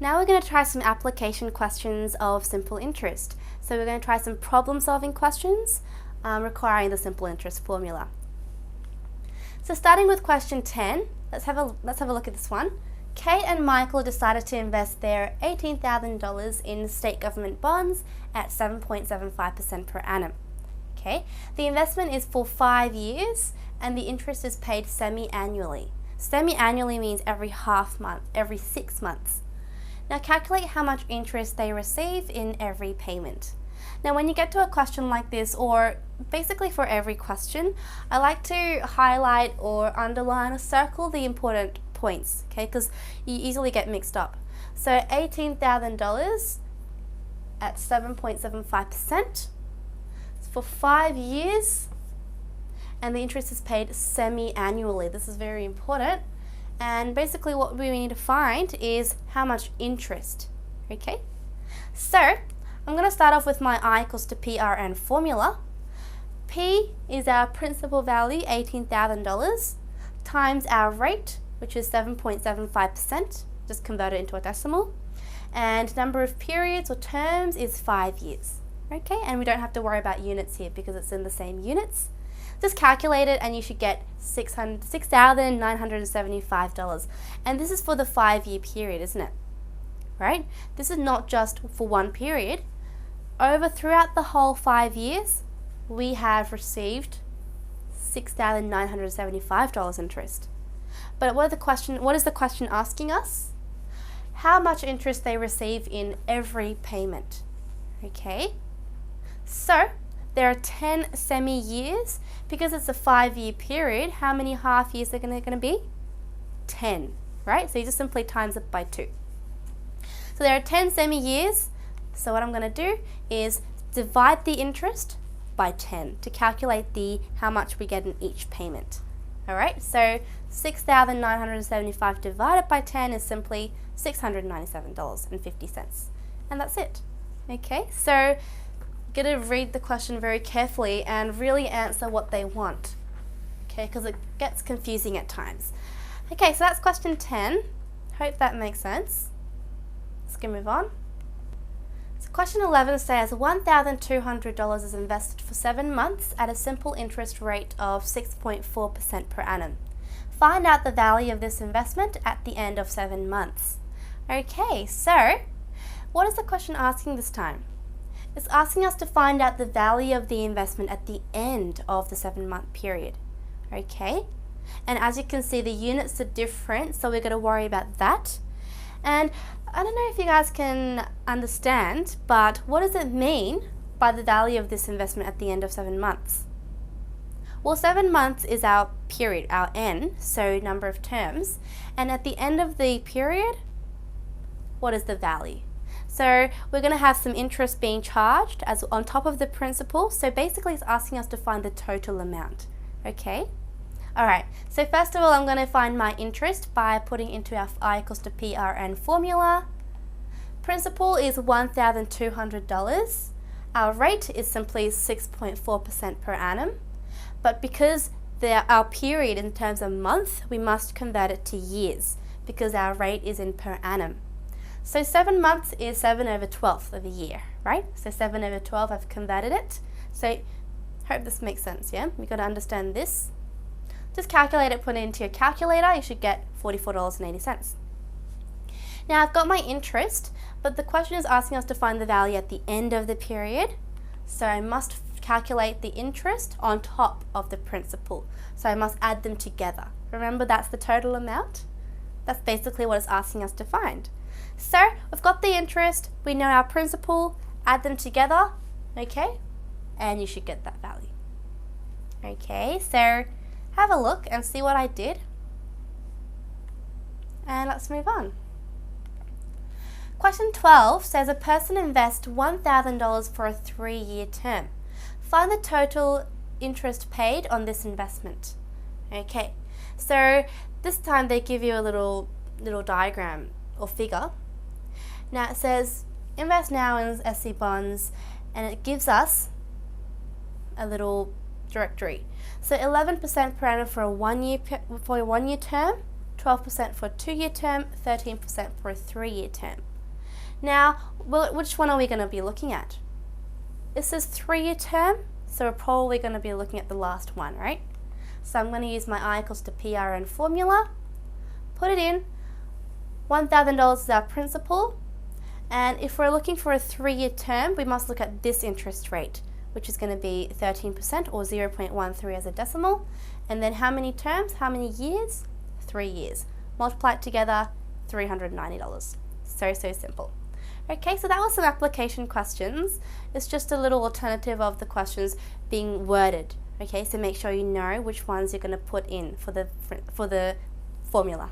Now we're going to try some application questions of simple interest. So we're going to try some problem-solving questions requiring the simple interest formula. So starting with question 10, let's have a look at this one. Kate and Michael decided to invest their $18,000 in state government bonds at 7.75% per annum. Okay, the investment is for 5 years and the interest is paid semi-annually. Semi-annually means every half month, every 6 months. Now calculate how much interest they receive in every payment. Now when you get to a question like this, or basically for every question, I like to highlight or underline or circle the important points, okay, because you easily get mixed up. So $18,000 at 7.75% for 5 years, and the interest is paid semi-annually. This is very important. And basically what we need to find is how much interest, okay? So I'm going to start off with my I equals to PRN formula. P is our principal value, $18,000, times our rate, which is 7.75%, just convert it into a decimal, and number of periods or terms is 5 years, okay? And we don't have to worry about units here because it's in the same units. Just calculate it and you should get $6,975. And this is for the 5-year period, isn't it? Right? This is not just for one period. Throughout the whole 5 years, we have received $6,975 interest. But what is the question asking us? How much interest they receive in every payment. Okay? So there are 10 semi-years. Because it's a 5-year period, how many half years are going to be? 10, right? So you just simply times it by 2. So there are 10 semi-years. So what I'm going to do is divide the interest by 10 to calculate how much we get in each payment. All right, so $6,975 divided by 10 is simply $697.50. And that's it. Okay, so get to read the question very carefully and really answer what they want, okay, because it gets confusing at times. Okay, so that's question 10. Hope that makes sense. Let's go move on. So question 11 says $1,200 is invested for 7 months at a simple interest rate of 6.4% per annum. Find out the value of this investment at the end of 7 months. Okay, so what is the question asking this time? It's asking us to find out the value of the investment at the end of the 7-month period, okay? And as you can see, the units are different, so we're going to worry about that. And I don't know if you guys can understand, but what does it mean by the value of this investment at the end of 7 months? Well, 7 months is our period, our N, so number of terms. And at the end of the period, what is the value? So we're going to have some interest being charged as on top of the principal. So basically it's asking us to find the total amount. Okay? Alright, so first of all I'm going to find my interest by putting into our I equals to PRN formula. Principal is $1,200. Our rate is simply 6.4% per annum. But because our period in terms of month, we must convert it to years because our rate is in per annum. So 7 months is 7/12 of a year, right? So 7/12, I've converted it. So hope this makes sense, yeah? You've got to understand this. Just calculate it, put it into your calculator, you should get $44.80. Now I've got my interest, but the question is asking us to find the value at the end of the period. So I must calculate the interest on top of the principal. So I must add them together. Remember, that's the total amount. That's basically what it's asking us to find. So we've got the interest, we know our principal, add them together, okay, and you should get that value. Okay, so have a look and see what I did, and let's move on. Question 12 says a person invests $1,000 for a 3-year term. Find the total interest paid on this investment. Okay, so this time they give you a little diagram or figure. Now it says invest now in SC bonds, and it gives us a little directory. So 11% per annum for a 1-year term, 12% for a 2-year term, 13% for a 3-year term. Now, which one are we going to be looking at? This says 3-year term, so we're probably going to be looking at the last one, right? So I'm going to use my I equals to PRN formula, put it in. $1,000 is our principal, and if we're looking for a 3-year term, we must look at this interest rate, which is going to be 13% or 0.13 as a decimal. And then how many terms, how many years? 3 years. Multiply it together, $390. So simple. Okay, so that was some application questions. It's just a little alternative of the questions being worded. Okay, so make sure you know which ones you're going to put in for the formula.